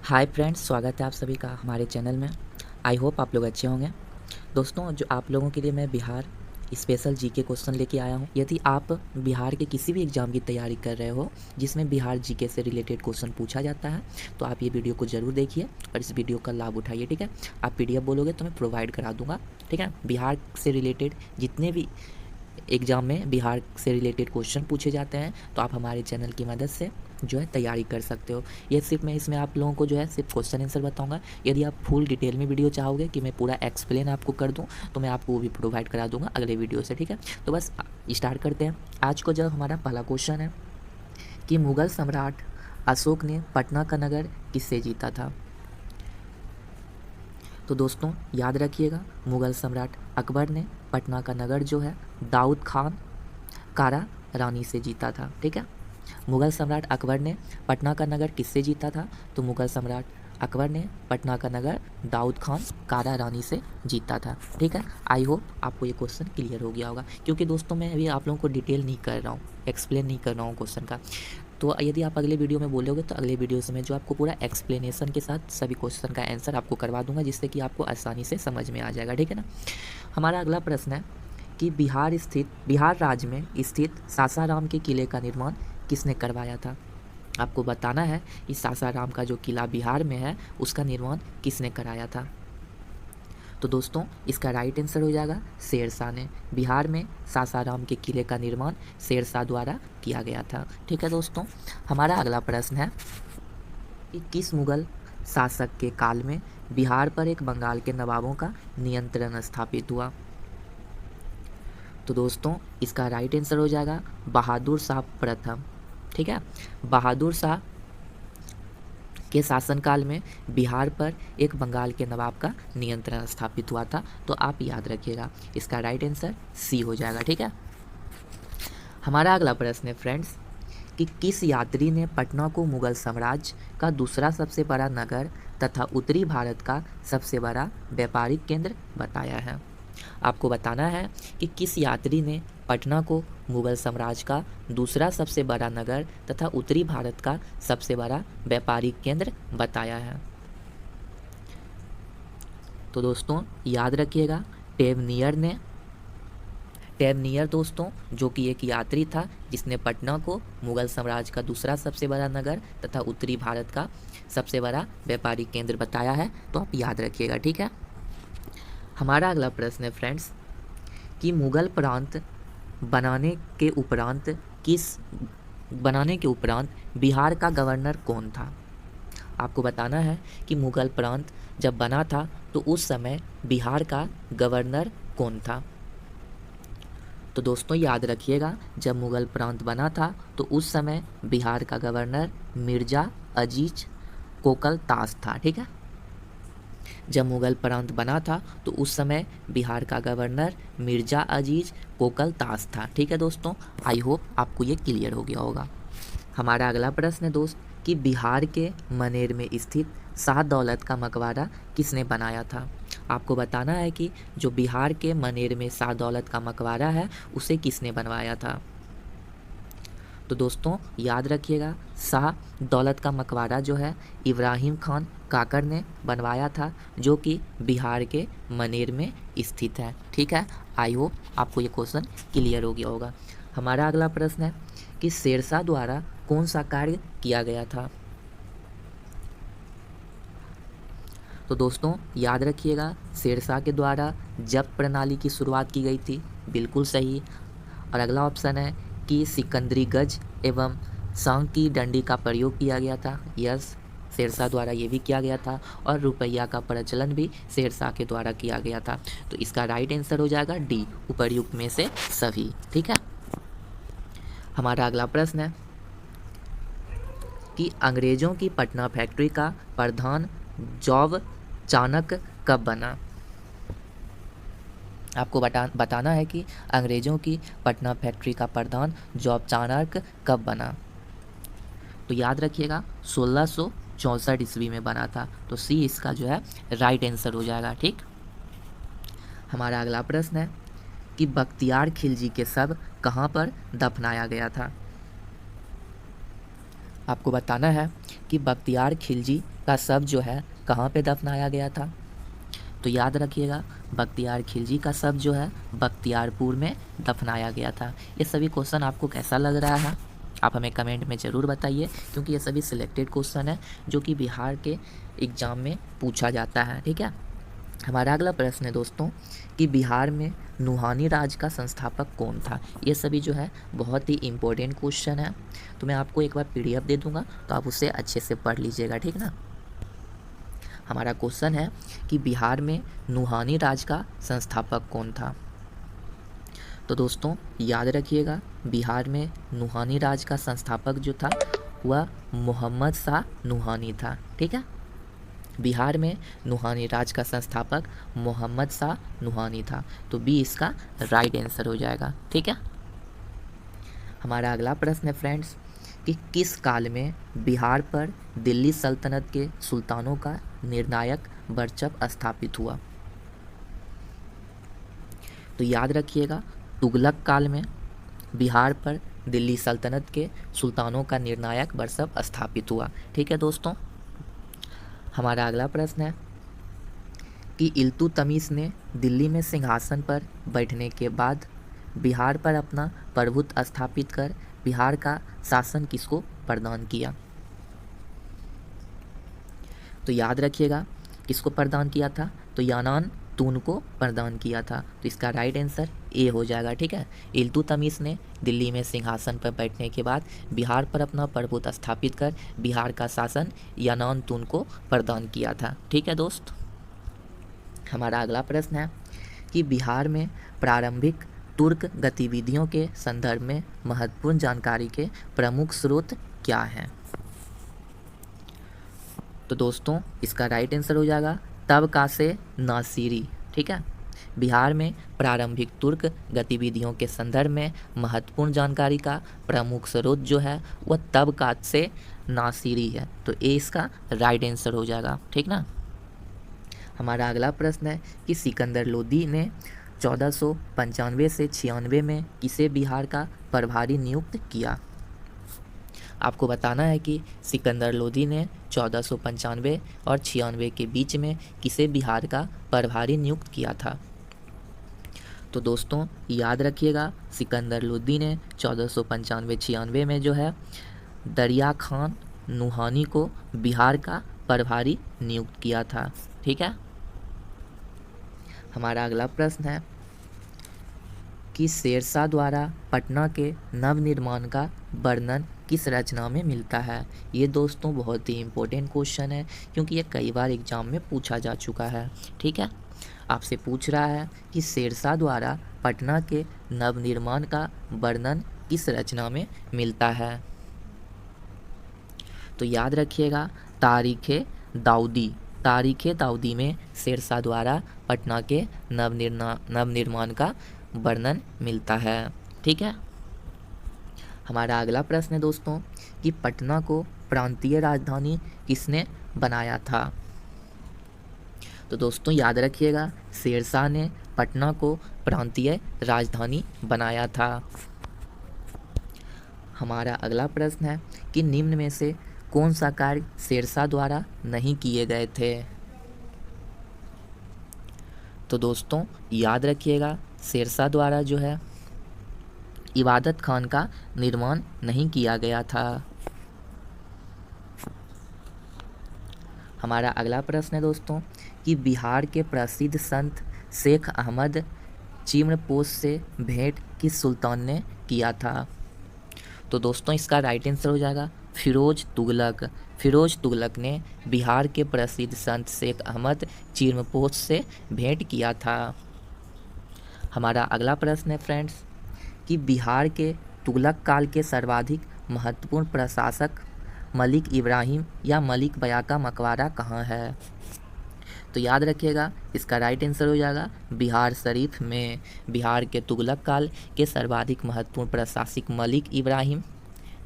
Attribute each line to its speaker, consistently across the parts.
Speaker 1: Hi friends, स्वागत है आप सभी का हमारे चैनल में। आई होप आप लोग अच्छे होंगे। दोस्तों, जो आप लोगों के लिए मैं बिहार स्पेशल जीके क्वेश्चन लेके आया हूँ। यदि आप बिहार के किसी भी एग्ज़ाम की तैयारी कर रहे हो जिसमें बिहार जीके से रिलेटेड क्वेश्चन पूछा जाता है, तो आप ये वीडियो को ज़रूर देखिए और इस वीडियो का लाभ उठाइए। ठीक है, आप पीडीएफ बोलोगे तो मैं प्रोवाइड करा दूंगा। ठीक है, बिहार से रिलेटेड जितने भी एग्ज़ाम में बिहार से रिलेटेड क्वेश्चन पूछे जाते हैं, तो आप हमारे चैनल की मदद से जो है तैयारी कर सकते हो। ये सिर्फ मैं इसमें आप लोगों को जो है सिर्फ क्वेश्चन आंसर बताऊंगा। यदि आप फुल डिटेल में वीडियो चाहोगे कि मैं पूरा एक्सप्लेन आपको कर दूं, तो मैं आपको वो भी प्रोवाइड करा दूंगा अगले वीडियो से। ठीक है, तो बस स्टार्ट करते हैं। आज को जब हमारा पहला क्वेश्चन है कि मुग़ल सम्राट अशोक ने पटना का नगर किससे जीता था। तो दोस्तों याद रखिएगा, मुग़ल सम्राट अकबर ने पटना का नगर जो है दाऊद खान कारा रानी से जीता था। ठीक है, मुग़ल सम्राट अकबर ने पटना का नगर किससे जीता था। तो मुग़ल सम्राट अकबर ने पटना का नगर दाऊद खान कारा रानी से जीता था। ठीक है, आई होप आपको ये क्वेश्चन क्लियर हो गया होगा, क्योंकि दोस्तों मैं अभी आप लोगों को डिटेल नहीं कर रहा हूँ, एक्सप्लेन नहीं कर रहा हूँ क्वेश्चन का। तो यदि आप अगले वीडियो में बोलोगे तो अगले वीडियो से मैं जो आपको पूरा एक्सप्लेनेशन के साथ सभी क्वेश्चन का आंसर आपको करवा दूंगा, जिससे कि आपको आसानी से समझ में आ जाएगा। ठीक है ना। हमारा अगला प्रश्न है कि बिहार राज्य में स्थित सासाराम के किले का निर्माण किसने करवाया था। आपको बताना है कि सासाराम का जो किला बिहार में है उसका निर्माण किसने कराया था। तो दोस्तों इसका राइट आंसर हो जाएगा शेरशाह ने। बिहार में सासाराम के किले का निर्माण शेरशाह द्वारा किया गया था। ठीक है दोस्तों, हमारा अगला प्रश्न है कि किस मुगल शासक के काल में बिहार पर एक बंगाल के नवाबों का नियंत्रण स्थापित हुआ। तो दोस्तों इसका राइट आंसर हो जाएगा बहादुर शाह प्रथम। ठीक है, बहादुर शाह के शासनकाल में बिहार पर एक बंगाल के नवाब का नियंत्रण स्थापित हुआ था। तो आप याद रखिएगा, इसका राइट आंसर सी हो जाएगा। ठीक है, हमारा अगला प्रश्न है फ्रेंड्स कि किस यात्री ने पटना को मुगल साम्राज्य का दूसरा सबसे बड़ा नगर तथा उत्तरी भारत का सबसे बड़ा व्यापारिक केंद्र बताया है। आपको बताना है कि किस यात्री ने पटना को मुगल साम्राज्य का दूसरा सबसे बड़ा नगर तथा उत्तरी भारत का सबसे बड़ा व्यापारिक केंद्र बताया है। तो दोस्तों याद रखिएगा, टेमनियर दोस्तों जो कि एक यात्री था जिसने पटना को मुगल साम्राज्य का दूसरा सबसे बड़ा नगर तथा उत्तरी भारत का सबसे बड़ा व्यापारिक केंद्र बताया है। तो आप याद रखिएगा। ठीक है, हमारा अगला प्रश्न है फ्रेंड्स कि मुगल प्रांत बनाने के उपरांत बिहार का गवर्नर कौन था। आपको बताना है कि मुगल प्रांत जब बना था तो उस समय बिहार का गवर्नर कौन था। तो दोस्तों याद रखिएगा, जब मुगल प्रांत बना था तो उस समय बिहार का गवर्नर मिर्जा अजीज कोकल ताश था। ठीक है, जब मुगल प्रांत बना था तो उस समय बिहार का गवर्नर मिर्जा अजीज कोकल ताश था। ठीक है दोस्तों, आई होप आपको ये क्लियर हो गया होगा। हमारा अगला प्रश्न है दोस्त कि बिहार के मनेर में स्थित शाह दौलत का मकबरा किसने बनाया था। आपको बताना है कि जो बिहार के मनेर में शाह दौलत का मकबरा है उसे किसने बनवाया था। तो दोस्तों याद रखिएगा, शाह दौलत का मकबरा जो है इब्राहिम खान काकर ने बनवाया था, जो कि बिहार के मनेर में स्थित है। ठीक है, आई होप आपको ये क्वेश्चन क्लियर हो गया होगा। हमारा अगला प्रश्न है कि शेरशाह द्वारा कौन सा कार्य किया गया था। तो दोस्तों याद रखिएगा, शेरशाह के द्वारा जब्त प्रणाली की शुरुआत की गई थी। बिल्कुल सही। और अगला ऑप्शन है कि सिकंदरी गज एवं सांग की डंडी का प्रयोग किया गया था। यस, शेरशाह द्वारा ये भी किया गया था। और रुपया का प्रचलन भी शेरशाह के द्वारा किया गया था। तो इसका राइट आंसर हो जाएगा डी, उपर्युक्त में से सभी। ठीक है, हमारा अगला प्रश्न है कि अंग्रेजों की पटना फैक्ट्री का प्रधान जॉब चाणक्य कब बना। आपको बताना है कि अंग्रेजों की पटना फैक्ट्री का प्रधान जॉब चाणक्य कब बना। तो याद रखिएगा 1664 ईस्वी में बना था। तो सी इसका जो है राइट आंसर हो जाएगा। ठीक, हमारा अगला प्रश्न है कि बख्तियार खिलजी के शव कहाँ पर दफनाया गया था। आपको बताना है कि बख्तियार खिलजी का शव जो है कहाँ पे दफनाया गया था? तो याद रखिएगा, बख्तियार खिलजी का शव जो है बख्तियारपुर में दफनाया गया था। ये सभी क्वेश्चन आपको कैसा लग रहा है आप हमें कमेंट में ज़रूर बताइए, क्योंकि ये सभी सिलेक्टेड क्वेश्चन है जो कि बिहार के एग्ज़ाम में पूछा जाता है। ठीक है, हमारा अगला प्रश्न है दोस्तों कि बिहार में नुहानी राज का संस्थापक कौन था? ये सभी जो है बहुत ही इम्पोर्टेंट क्वेश्चन है, तो मैं आपको एक बार PDF दे दूंगा, तो आप उसे अच्छे से पढ़ लीजिएगा। ठीक ना, हमारा क्वेश्चन है कि बिहार में नुहानी राज का संस्थापक कौन था? तो दोस्तों याद रखिएगा, बिहार में नुहानी राज का संस्थापक जो था वह मोहम्मद शाह नुहानी था। ठीक है, बिहार में नुहानी राज का संस्थापक मोहम्मद शाह नुहानी था, तो बी इसका राइट आंसर हो जाएगा। ठीक है, हमारा अगला प्रश्न है फ्रेंड्स कि किस काल में बिहार पर दिल्ली सल्तनत के सुल्तानों का निर्णायक वर्चस्व स्थापित हुआ? तो याद रखिएगा, तुगलक काल में बिहार पर दिल्ली सल्तनत के सुल्तानों का निर्णायक वर्चस्व स्थापित हुआ। ठीक है दोस्तों, हमारा अगला प्रश्न है कि इल्तुतमिश ने दिल्ली में सिंहासन पर बैठने के बाद बिहार पर अपना प्रभुत्व स्थापित कर बिहार का शासन किसको प्रदान किया? तो याद रखिएगा, किसको प्रदान किया था? तो यानान तून को प्रदान किया था, तो इसका राइट आंसर ए हो जाएगा। ठीक है, इल्तुतमिश ने दिल्ली में सिंहासन पर बैठने के बाद बिहार पर अपना प्रभुत्व स्थापित कर बिहार का शासन यानान तून को प्रदान किया था। ठीक है दोस्त, हमारा अगला प्रश्न है कि बिहार में प्रारंभिक तुर्क गतिविधियों के संदर्भ में महत्वपूर्ण जानकारी के प्रमुख स्रोत क्या हैं? तो दोस्तों इसका राइट आंसर हो जाएगा तबकासे नासिरी। ठीक है, बिहार में प्रारंभिक तुर्क गतिविधियों के संदर्भ में महत्वपूर्ण जानकारी का प्रमुख स्रोत जो है वह तबकासे नासिरी है, तो ए इसका राइट आंसर हो जाएगा। ठीक ना, हमारा अगला प्रश्न है कि सिकंदर लोदी ने 1495 से 96 में किसे बिहार का प्रभारी नियुक्त किया? आपको बताना है कि सिकंदर लोदी ने 1495 और 96 के बीच में किसे बिहार का प्रभारी नियुक्त किया था? तो दोस्तों याद रखिएगा, सिकंदर लोदी ने 1495-96 में जो है दरिया खान नुहानी को बिहार का प्रभारी नियुक्त किया था। ठीक है, हमारा अगला प्रश्न है कि शेरशाह द्वारा पटना के नवनिर्माण का वर्णन किस रचना में मिलता है? ये दोस्तों बहुत ही इम्पोर्टेंट क्वेश्चन है, क्योंकि ये कई बार एग्जाम में पूछा जा चुका है। ठीक है, आपसे पूछ रहा है कि शेरशाह द्वारा पटना के नवनिर्माण का वर्णन किस रचना में मिलता है? तो याद रखिएगा, तारीख़े दाऊदी में शेरशाह द्वारा पटना के नवनिर्माण का वर्णन मिलता है। ठीक है, हमारा अगला प्रश्न है दोस्तों कि पटना को प्रांतीय राजधानी किसने बनाया था? तो दोस्तों याद रखिएगा, शेरशाह ने पटना को प्रांतीय राजधानी बनाया था। हमारा अगला प्रश्न है कि निम्न में से कौन सा कार्य शेरशाह द्वारा नहीं किए गए थे? तो दोस्तों याद रखिएगा, शेरशाह द्वारा जो है इबादत खान का निर्माण नहीं किया गया था। हमारा अगला प्रश्न है दोस्तों कि बिहार के प्रसिद्ध संत शेख अहमद चिमरपोश से भेंट किस सुल्तान ने किया था? तो दोस्तों इसका राइट आंसर हो जाएगा फिरोज तुगलक ने बिहार के प्रसिद्ध संत शेख अहमद चिमरपोश से भेंट किया था। हमारा अगला प्रश्न है फ्रेंड्स कि बिहार के तुगलक काल के सर्वाधिक महत्वपूर्ण प्रशासक मलिक इब्राहिम या मलिक बया का मकबरा कहाँ है? तो याद रखिएगा, इसका राइट आंसर हो जाएगा बिहार शरीफ में। बिहार के तुगलक काल के सर्वाधिक महत्वपूर्ण प्रशासक मलिक इब्राहिम,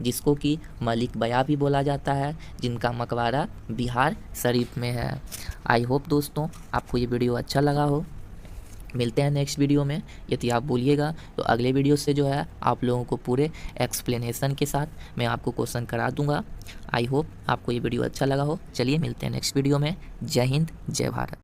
Speaker 1: जिसको कि मलिक बया भी बोला जाता है, जिनका मकबरा बिहार शरीफ में है। आई होप दोस्तों आपको ये वीडियो अच्छा लगा हो। मिलते हैं नेक्स्ट वीडियो में। यदि आप बोलिएगा तो अगले वीडियो से जो है आप लोगों को पूरे एक्सप्लेनेशन के साथ मैं आपको क्वेश्चन करा दूंगा। आई होप आपको ये वीडियो अच्छा लगा हो। चलिए मिलते हैं नेक्स्ट वीडियो में। जय हिंद, जय भारत।